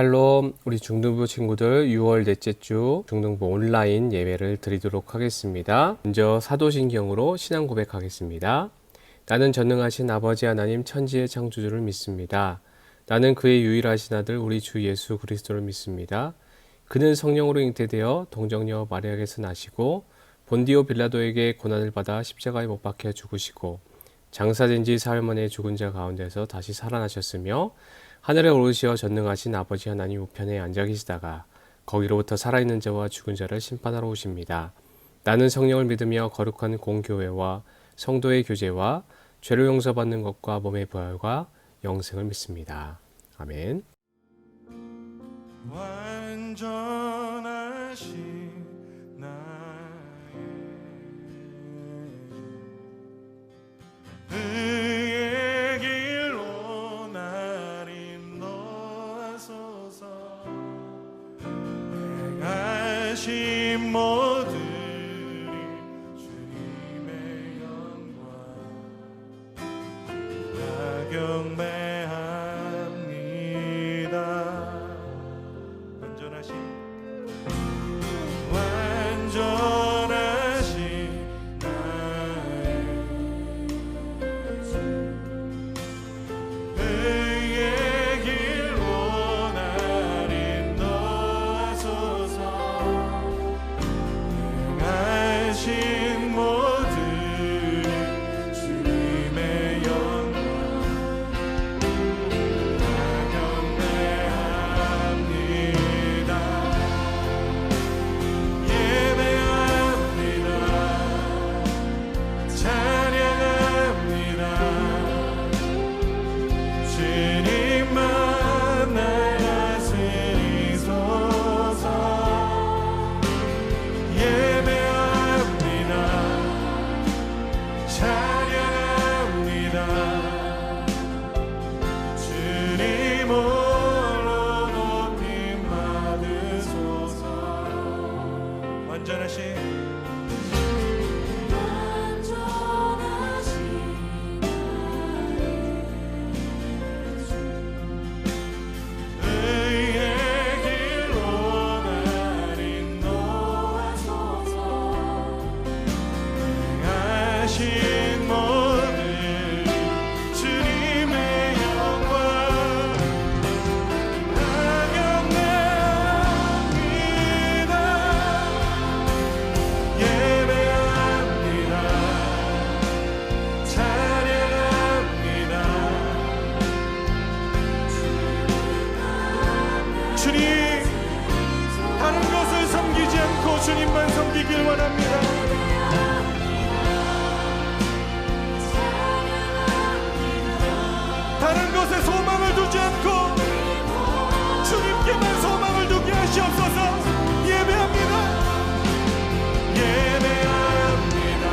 샬롬, 우리 중등부 친구들 6월 넷째 주 중등부 온라인 예배를 드리도록 하겠습니다. 먼저 사도신경으로 신앙 고백하겠습니다. 나는 전능하신 아버지 하나님 천지의 창조주를 믿습니다. 나는 그의 유일하신 아들 우리 주 예수 그리스도를 믿습니다. 그는 성령으로 잉태되어 동정녀 마리아에게서 나시고 본디오 빌라도에게 고난을 받아 십자가에 못 박혀 죽으시고 장사된 지 사흘 만에 죽은 자 가운데서 다시 살아나셨으며 하늘에 오르시어 전능하신 아버지 하나님 우편에 앉아 계시다가 거기로부터 살아있는 자와 죽은 자를 심판하러 오십니다. 나는 성령을 믿으며 거룩한 공교회와 성도의 교제와 죄를 용서받는 것과 몸의 부활과 영생을 믿습니다. 아멘. 완전하신 의의 길로 날 인도하소서. 행하신 모든이 주님의 영광 다 경배합니다. 완전하신 의의 길로 날 인도하소서. 행하신 모든 주님의 영광 다 경배합니다. 예배합니다. 찬양합니다. 주님만 날 다스리소서. 예배합니다. 찬양합니다. 주님 홀로 높임 받으소서. 완전하신 의의 길로 날 인도하소서. 행하신 모든 주님의 영광 다 경배합니다. 예배합니다. 찬양합니다. 주님, 다른 것을 섬기지 않고 주님만 섬기길 원합니다. 다른 것에 소망을 두지 않고 주님께만 소망을 두게 하시옵소서. 예배합니다. 예배합니다.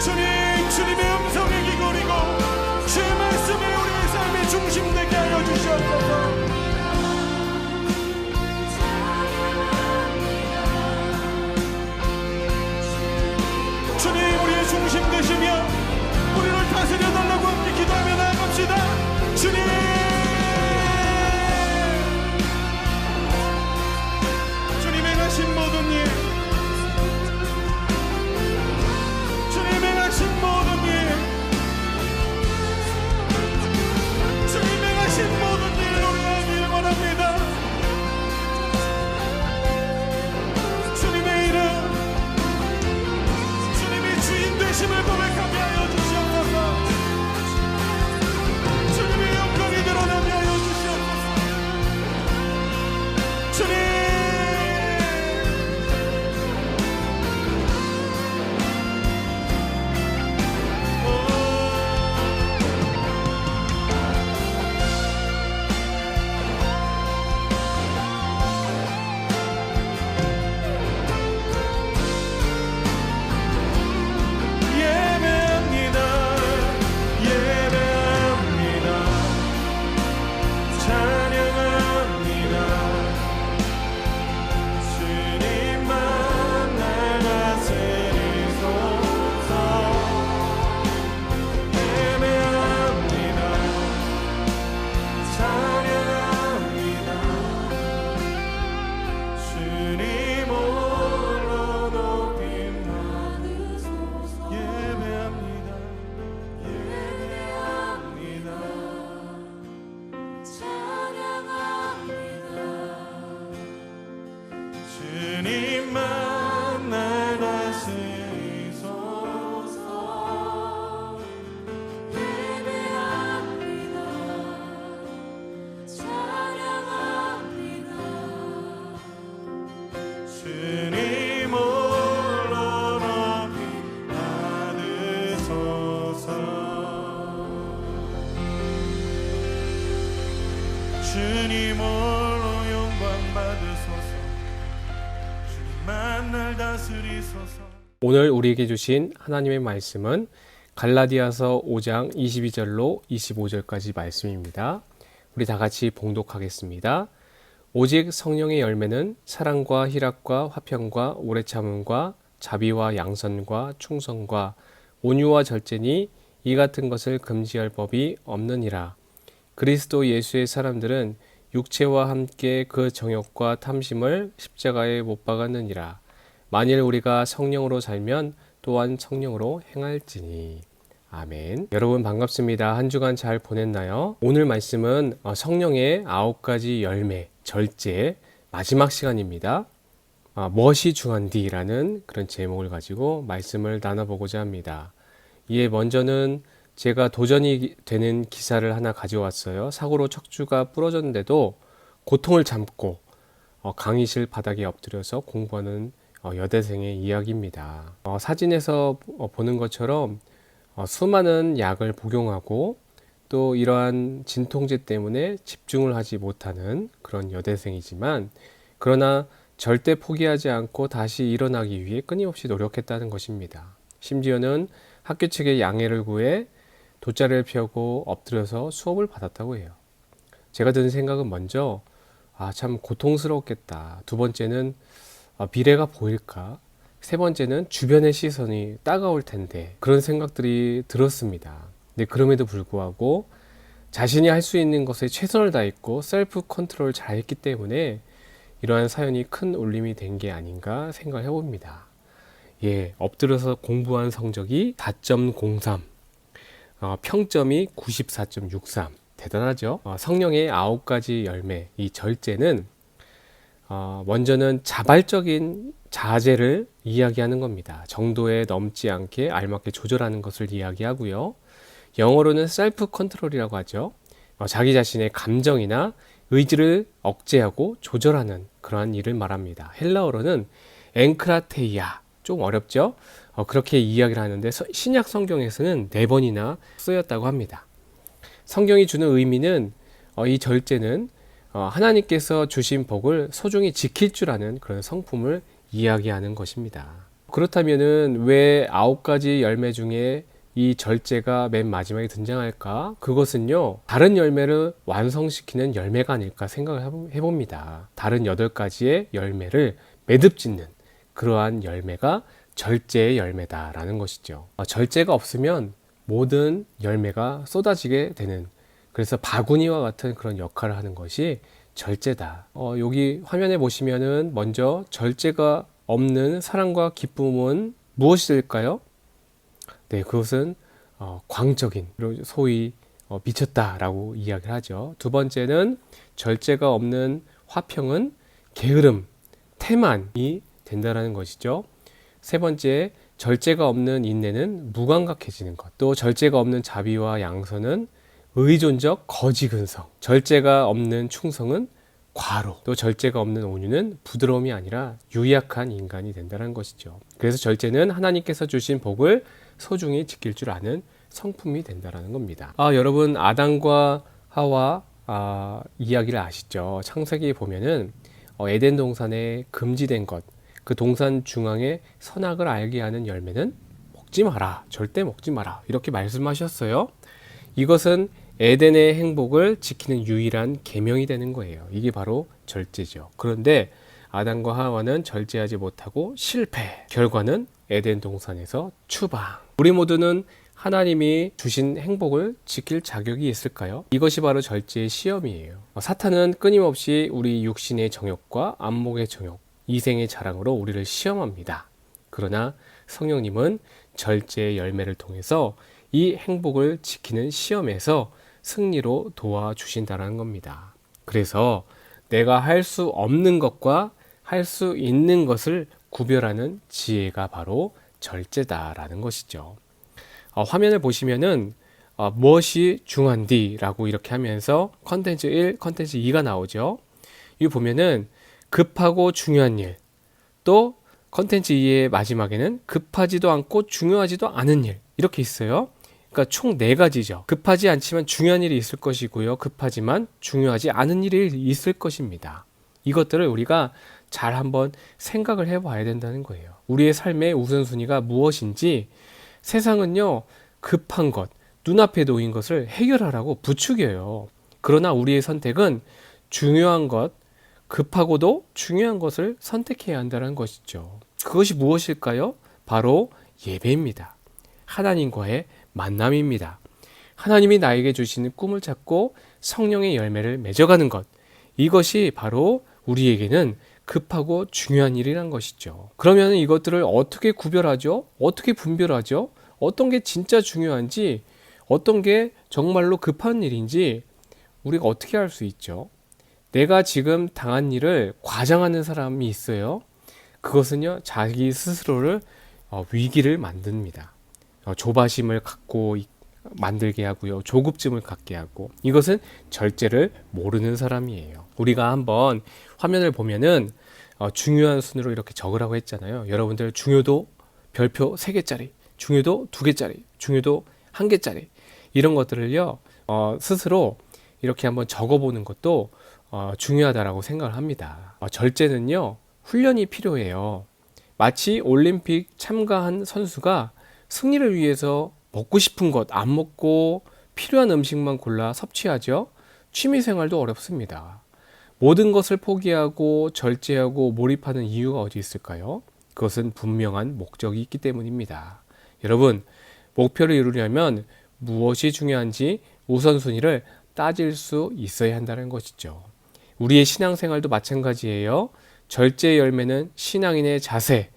주님, 주님의 음성에 귀걸이고 주의 말씀에 우리의 삶의 중심 되게 하여 주시옵소서. 주님 홀로 영광 받으소서. 주님만 날 다스리소서. 오늘 우리에게 주신 하나님의 말씀은 갈라디아서 5장 22절로 25절까지 말씀입니다. 우리 다 같이 봉독하겠습니다. 오직 성령의 열매는 사랑과 희락과 화평과 오래 참음과 자비와 양선과 충성과 온유와 절제니 이 같은 것을 금지할 법이 없느니라. 그리스도 예수의 사람들은 육체와 함께 그 정욕과 탐심을 십자가에 못 박았느니라. 만일 우리가 성령으로 살면 또한 성령으로 행할지니. 아멘. 여러분 반갑습니다. 한 주간 잘 보냈나요? 오늘 말씀은 성령의 9가지 열매, 절제 마지막 시간입니다. 무엇이 중한디라는 그런 제목을 가지고 말씀을 나눠보고자 합니다. 이에 먼저는 제가 도전이 되는 기사를 하나 가져왔어요. 사고로 척추가 부러졌는데도 고통을 참고 강의실 바닥에 엎드려서 공부하는 여대생의 이야기입니다. 사진에서 보는 것처럼 수많은 약을 복용하고 또 이러한 진통제 때문에 집중을 하지 못하는 그런 여대생이지만, 그러나 절대 포기하지 않고 다시 일어나기 위해 끊임없이 노력했다는 것입니다. 심지어는 학교 측의 양해를 구해 돗자리를 펴고 엎드려서 수업을 받았다고 해요. 제가 든 생각은 먼저 참 고통스럽겠다. 두 번째는 미래가 보일까? 세 번째는 주변의 시선이 따가울 텐데, 그런 생각들이 들었습니다. 근데 그럼에도 불구하고 자신이 할 수 있는 것에 최선을 다했고 셀프 컨트롤을 잘 했기 때문에 이러한 사연이 큰 울림이 된 게 아닌가 생각을 해봅니다. 엎드려서 공부한 성적이 4.03, 평점이 94.63. 대단하죠? 성령의 9가지 열매, 이 절제는 먼저는 자발적인 자제를 이야기하는 겁니다. 정도에 넘지 않게 알맞게 조절하는 것을 이야기하고요. 영어로는 셀프 컨트롤이라고 하죠. 자기 자신의 감정이나 의지를 억제하고 조절하는 그러한 일을 말합니다. 헬라어로는 엔크라테이아, 좀 어렵죠? 그렇게 이야기를 하는데 신약 성경에서는 4번이나 쓰였다고 합니다. 성경이 주는 의미는 이 절제는 하나님께서 주신 복을 소중히 지킬 줄 아는 그런 성품을 이야기하는 것입니다. 그렇다면은 왜 9가지 열매 중에 이 절제가 맨 마지막에 등장할까? 그것은요, 다른 열매를 완성시키는 열매가 아닐까 생각을 해봅니다. 다른 8가지의 열매를 매듭짓는 그러한 열매가 절제의 열매다라는 것이죠. 절제가 없으면 모든 열매가 쏟아지게 되는, 그래서 바구니와 같은 그런 역할을 하는 것이 절제다. 여기 화면에 보시면은 먼저 절제가 없는 사랑과 기쁨은 무엇일까요? 네, 그것은 광적인, 소위 미쳤다라고 이야기를 하죠. 두 번째는 절제가 없는 화평은 게으름, 태만이 된다라는 것이죠. 세 번째, 절제가 없는 인내는 무감각해지는 것. 또 절제가 없는 자비와 양선은 의존적 거지 근성. 절제가 없는 충성은 과로. 또 절제가 없는 온유는 부드러움이 아니라 유약한 인간이 된다는 것이죠. 그래서 절제는 하나님께서 주신 복을 소중히 지킬 줄 아는 성품이 된다는 겁니다. 여러분, 아담과 하와 이야기를 아시죠? 창세기 보면은 에덴 동산에 금지된 것, 그 동산 중앙에 선악을 알게 하는 열매는 먹지 마라, 절대 먹지 마라, 이렇게 말씀하셨어요. 이것은 에덴의 행복을 지키는 유일한 계명이 되는 거예요. 이게 바로 절제죠. 그런데 아담과 하와는 절제하지 못하고 실패. 결과는 에덴 동산에서 추방. 우리 모두는 하나님이 주신 행복을 지킬 자격이 있을까요? 이것이 바로 절제의 시험이에요. 사탄은 끊임없이 우리 육신의 정욕과 안목의 정욕, 이생의 자랑으로 우리를 시험합니다. 그러나 성령님은 절제의 열매를 통해서 이 행복을 지키는 시험에서 승리로 도와주신다는 겁니다. 그래서 내가 할 수 없는 것과 할 수 있는 것을 구별하는 지혜가 바로 절제다라는 것이죠. 화면을 보시면은 무엇이 중한디라고 이렇게 하면서 컨텐츠 1, 컨텐츠 2가 나오죠. 이 보면은 급하고 중요한 일, 또 컨텐츠 2의 마지막에는 급하지도 않고 중요하지도 않은 일, 이렇게 있어요. 그러니까 총 4가지죠. 급하지 않지만 중요한 일이 있을 것이고요. 급하지만 중요하지 않은 일이 있을 것입니다. 이것들을 우리가 잘 한번 생각을 해봐야 된다는 거예요. 우리의 삶의 우선순위가 무엇인지. 세상은요, 급한 것, 눈앞에 놓인 것을 해결하라고 부추겨요. 그러나 우리의 선택은 중요한 것, 급하고도 중요한 것을 선택해야 한다는 것이죠. 그것이 무엇일까요? 바로 예배입니다. 하나님과의 만남입니다. 하나님이 나에게 주시는 꿈을 찾고 성령의 열매를 맺어가는 것. 이것이 바로 우리에게는 급하고 중요한 일이란 것이죠. 그러면 이것들을 어떻게 구별하죠? 어떻게 분별하죠? 어떤 게 진짜 중요한지, 어떤 게 정말로 급한 일인지 우리가 어떻게 알 수 있죠? 내가 지금 당한 일을 과장하는 사람이 있어요. 그것은요, 자기 스스로를 위기를 만듭니다. 조바심을 갖고 만들게 하고요. 조급증을 갖게 하고, 이것은 절제를 모르는 사람이에요. 우리가 한번 화면을 보면은 중요한 순으로 이렇게 적으라고 했잖아요. 여러분들 중요도 별표 3개짜리, 중요도 2개짜리, 중요도 1개짜리, 이런 것들을요 스스로 이렇게 한번 적어보는 것도 중요하다라고 생각을 합니다. 절제는요 훈련이 필요해요. 마치 올림픽 참가한 선수가 승리를 위해서 먹고 싶은 것 안 먹고 필요한 음식만 골라 섭취하죠. 취미생활도 어렵습니다. 모든 것을 포기하고 절제하고 몰입하는 이유가 어디 있을까요? 그것은 분명한 목적이 있기 때문입니다. 여러분, 목표를 이루려면 무엇이 중요한지 우선순위를 따질 수 있어야 한다는 것이죠. 우리의 신앙생활도 마찬가지예요. 절제의 열매는 신앙인의 자세,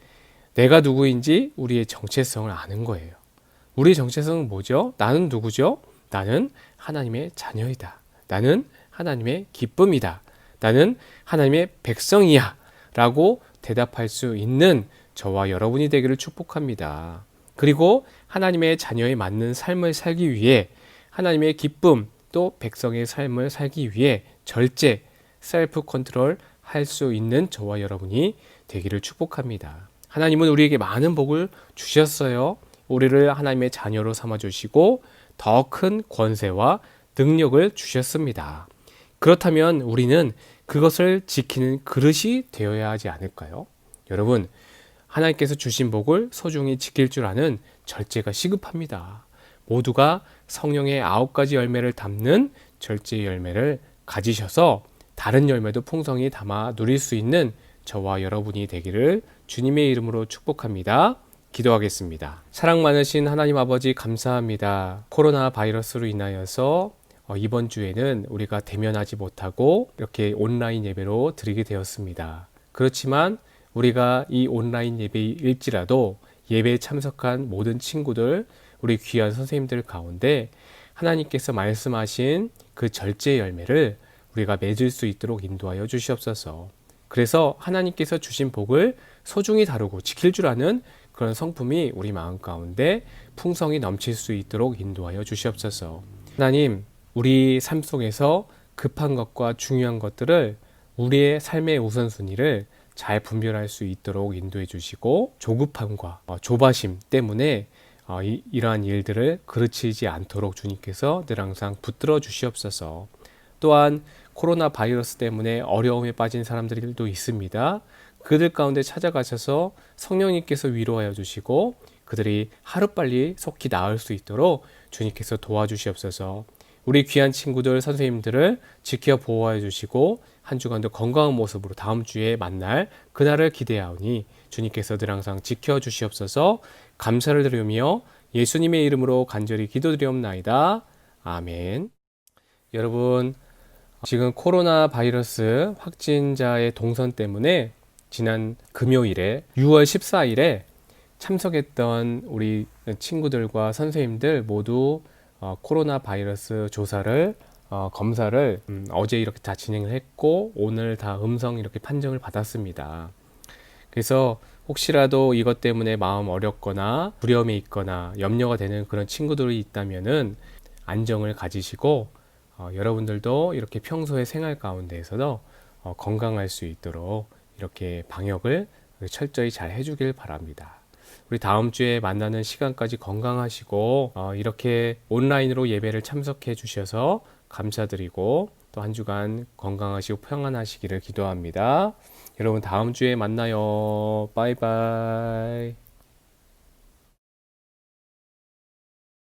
내가 누구인지 우리의 정체성을 아는 거예요. 우리의 정체성은 뭐죠? 나는 누구죠? 나는 하나님의 자녀이다. 나는 하나님의 기쁨이다. 나는 하나님의 백성이야 라고 대답할 수 있는 저와 여러분이 되기를 축복합니다. 그리고 하나님의 자녀에 맞는 삶을 살기 위해, 하나님의 기쁨 또 백성의 삶을 살기 위해 절제, 셀프 컨트롤 할 수 있는 저와 여러분이 되기를 축복합니다. 하나님은 우리에게 많은 복을 주셨어요. 우리를 하나님의 자녀로 삼아주시고 더 큰 권세와 능력을 주셨습니다. 그렇다면 우리는 그것을 지키는 그릇이 되어야 하지 않을까요? 여러분, 하나님께서 주신 복을 소중히 지킬 줄 아는 절제가 시급합니다. 모두가 성령의 9가지 열매를 담는 절제의 열매를 가지셔서 다른 열매도 풍성히 담아 누릴 수 있는 저와 여러분이 되기를 주님의 이름으로 축복합니다. 기도하겠습니다. 사랑 많으신 하나님 아버지 감사합니다. 코로나 바이러스로 인하여서 이번 주에는 우리가 대면하지 못하고 이렇게 온라인 예배로 드리게 되었습니다. 그렇지만 우리가 이 온라인 예배일지라도 예배에 참석한 모든 친구들, 우리 귀한 선생님들 가운데 하나님께서 말씀하신 그 절제의 열매를 우리가 맺을 수 있도록 인도하여 주시옵소서. 그래서 하나님께서 주신 복을 소중히 다루고 지킬 줄 아는 그런 성품이 우리 마음 가운데 풍성히 넘칠 수 있도록 인도하여 주시옵소서. 하나님, 우리 삶 속에서 급한 것과 중요한 것들을, 우리의 삶의 우선순위를 잘 분별할 수 있도록 인도해 주시고, 조급함과 조바심 때문에 이러한 일들을 그르치지 않도록 주님께서 늘 항상 붙들어 주시옵소서. 또한 코로나 바이러스 때문에 어려움에 빠진 사람들도 있습니다. 그들 가운데 찾아가셔서 성령님께서 위로하여 주시고 그들이 하루빨리 속히 나을 수 있도록 주님께서 도와주시옵소서. 우리 귀한 친구들, 선생님들을 지켜 보호하여 주시고 한 주간도 건강한 모습으로 다음 주에 만날 그날을 기대하오니 주님께서 늘 항상 지켜주시옵소서. 감사를 드리며 예수님의 이름으로 간절히 기도드리옵나이다. 아멘. 여러분, 지금 코로나 바이러스 확진자의 동선 때문에 지난 금요일에 6월 14일에 참석했던 우리 친구들과 선생님들 모두 코로나 바이러스 조사를 검사를 어제 이렇게 다 진행을 했고 오늘 다 음성 이렇게 판정을 받았습니다. 그래서 혹시라도 이것 때문에 마음 어렵거나 두려움에 있거나 염려가 되는 그런 친구들이 있다면은 안정을 가지시고 여러분들도 이렇게 평소의 생활 가운데에서도 건강할 수 있도록 이렇게 방역을 철저히 잘 해주길 바랍니다. 우리 다음 주에 만나는 시간까지 건강하시고 이렇게 온라인으로 예배를 참석해 주셔서 감사드리고 또 한 주간 건강하시고 평안하시기를 기도합니다. 여러분 다음 주에 만나요. 바이바이.